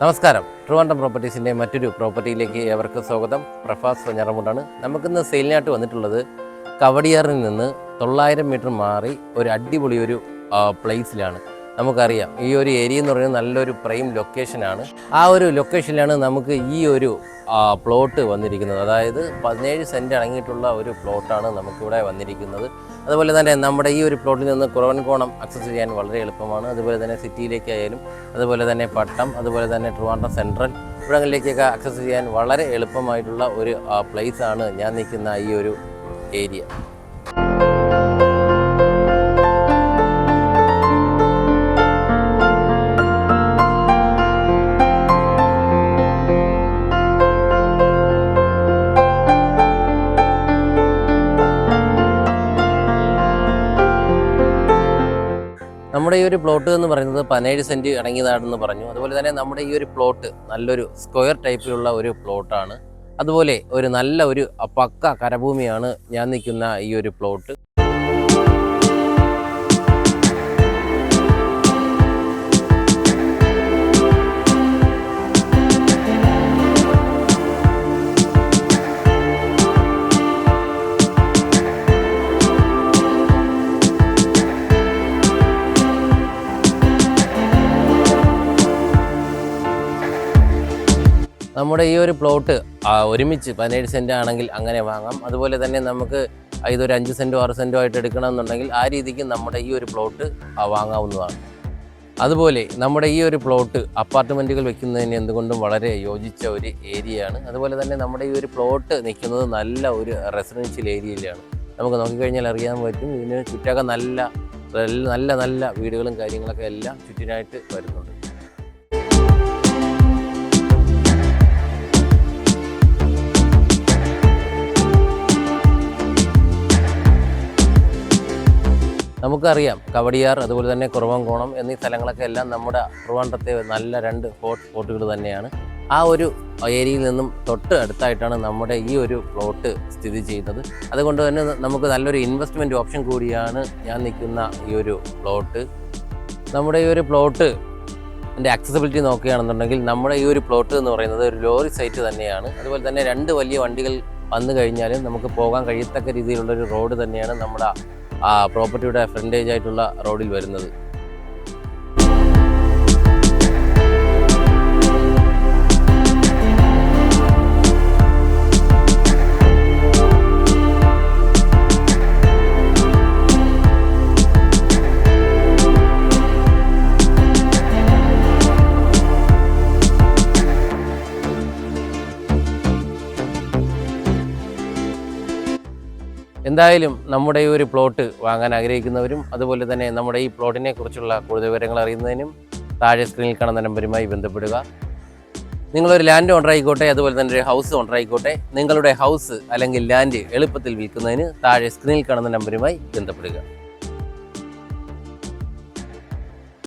നമസ്കാരം. ട്രിവാൻഡ്രം പ്രോപ്പർട്ടീസിൻ്റെ മറ്റൊരു പ്രോപ്പർട്ടിയിലേക്ക് ഏവർക്കും സ്വാഗതം. പ്രഫാസ് വെഞ്ഞാറമൂടാണ്. നമുക്കിന്ന് സെയിലിനായിട്ട് വന്നിട്ടുള്ളത് കവടിയാറിൽ നിന്ന് 900 മീറ്റർ മാറി ഒരു അടിപൊളി ഒരു പ്ലേസിലാണ്. നമുക്കറിയാം ഈ ഒരു ഏരിയ എന്ന് പറയുന്നത് നല്ലൊരു പ്രൈം ലൊക്കേഷനാണ്. ആ ഒരു ലൊക്കേഷനിലാണ് നമുക്ക് ഈ ഒരു പ്ലോട്ട് വന്നിരിക്കുന്നത്. അതായത് 17 സെൻറ്റ് അടങ്ങിയിട്ടുള്ള ഒരു പ്ലോട്ടാണ് നമുക്കിവിടെ വന്നിരിക്കുന്നത്. അതുപോലെ തന്നെ നമ്മുടെ ഈ ഒരു പ്ലോട്ടിൽ നിന്ന് കുറവൻകോണം ആക്സസ് ചെയ്യാൻ വളരെ എളുപ്പമാണ്. അതുപോലെ തന്നെ സിറ്റിയിലേക്കായാലും അതുപോലെ തന്നെ പട്ടം, അതുപോലെ തന്നെ ട്രിവാൻഡ്രം സെൻട്രൽ ഇവിടങ്ങളിലേക്കൊക്കെ ആക്സസ് ചെയ്യാൻ വളരെ എളുപ്പമായിട്ടുള്ള ഒരു പ്ലേസാണ് ഞാൻ നിൽക്കുന്ന ഈ ഒരു ഏരിയ. നമ്മുടെ ഈ ഒരു പ്ലോട്ട് എന്ന് പറയുന്നത് 17 സെൻറ്റ് അടങ്ങിയതാണെന്ന് പറഞ്ഞു. അതുപോലെ തന്നെ നമ്മുടെ ഈ ഒരു പ്ലോട്ട് നല്ലൊരു സ്ക്വയർ ടൈപ്പിലുള്ള ഒരു പ്ലോട്ടാണ്. അതുപോലെ ഒരു നല്ല ഒരു പക്ക കരഭൂമിയാണ് ഞാൻ നിൽക്കുന്ന ഈ ഒരു പ്ലോട്ട്. നമ്മുടെ ഈ ഒരു പ്ലോട്ട് ഒരുമിച്ച് 17 സെൻറ്റ് ആണെങ്കിൽ അങ്ങനെ വാങ്ങാം. അതുപോലെ തന്നെ നമുക്ക് ഇതൊരു 5 സെൻറ്റോ 6 സെൻറ്റോ ആയിട്ട് എടുക്കണമെന്നുണ്ടെങ്കിൽ ആ രീതിക്ക് നമ്മുടെ ഈ ഒരു പ്ലോട്ട് വാങ്ങാവുന്നതാണ്. അതുപോലെ നമ്മുടെ ഈ ഒരു പ്ലോട്ട് അപ്പാർട്ട്മെൻറ്റുകൾ വെക്കുന്നതിന് എന്തുകൊണ്ടും വളരെ യോജിച്ച ഒരു ഏരിയയാണ്. അതുപോലെ തന്നെ നമ്മുടെ ഈ ഒരു പ്ലോട്ട് നിൽക്കുന്നത് നല്ല ഒരു റെസിഡൻഷ്യൽ ഏരിയയിലാണ്. നമുക്ക് നോക്കിക്കഴിഞ്ഞാൽ അറിയാൻ പറ്റും. ഇതിന് ചുറ്റൊക്കെ നല്ല നല്ല വീടുകളും കാര്യങ്ങളൊക്കെ എല്ലാം ചുറ്റിനായിട്ട് വരുന്നുണ്ട്. നമുക്കറിയാം കവടിയാർ, അതുപോലെ തന്നെ കുറവൻകോണം എന്നീ സ്ഥലങ്ങളൊക്കെ എല്ലാം നമ്മുടെ ട്രിവാൻഡ്രത്തെ നല്ല 2 ഹോട്ട് സ്പോട്ടുകൾ തന്നെയാണ്. ആ ഒരു ഏരിയയിൽ നിന്നും തൊട്ട് അടുത്തായിട്ടാണ് നമ്മുടെ ഈ ഒരു പ്ലോട്ട് സ്ഥിതി ചെയ്യുന്നത്. അതുകൊണ്ട് തന്നെ നമുക്ക് നല്ലൊരു ഇൻവെസ്റ്റ്മെൻറ്റ് ഓപ്ഷൻ കൂടിയാണ് ഞാൻ നിൽക്കുന്ന ഈ ഒരു പ്ലോട്ട്. നമ്മുടെ ഈ ഒരു പ്ലോട്ട് ആക്സസിബിലിറ്റി നോക്കുകയാണെന്നുണ്ടെങ്കിൽ നമ്മുടെ ഈ ഒരു പ്ലോട്ട് എന്ന് പറയുന്നത് ഒരു ലോറി സൈറ്റ് തന്നെയാണ്. അതുപോലെ തന്നെ 2 വലിയ വണ്ടികൾ വന്നു കഴിഞ്ഞാലും നമുക്ക് പോകാൻ കഴിയത്തക്ക രീതിയിലുള്ളൊരു റോഡ് തന്നെയാണ് നമ്മുടെ പ്രോപ്പർട്ടിയുടെ ഫ്രണ്ടേജ് ആയിട്ടുള്ള റോഡിൽ വരുന്നത്. എന്തായാലും നമ്മുടെ ഈ ഒരു പ്ലോട്ട് വാങ്ങാൻ ആഗ്രഹിക്കുന്നവരും അതുപോലെ തന്നെ നമ്മുടെ ഈ പ്ലോട്ടിനെ കുറിച്ചുള്ള കൂടുതൽ വിവരങ്ങൾ അറിയുന്നതിനും താഴെ സ്ക്രീനിൽ കാണുന്ന നമ്പറുമായി ബന്ധപ്പെടുക. നിങ്ങളൊരു ലാൻഡ് ഓണർ ആയിക്കോട്ടെ, അതുപോലെ തന്നെ ഒരു ഹൗസ് ഓണർ ആയിക്കോട്ടെ, നിങ്ങളുടെ ഹൗസ് അല്ലെങ്കിൽ ലാൻഡ് എളുപ്പത്തിൽ വിൽക്കുന്നതിന് താഴെ സ്ക്രീനിൽ കാണുന്ന നമ്പറുമായി ബന്ധപ്പെടുക.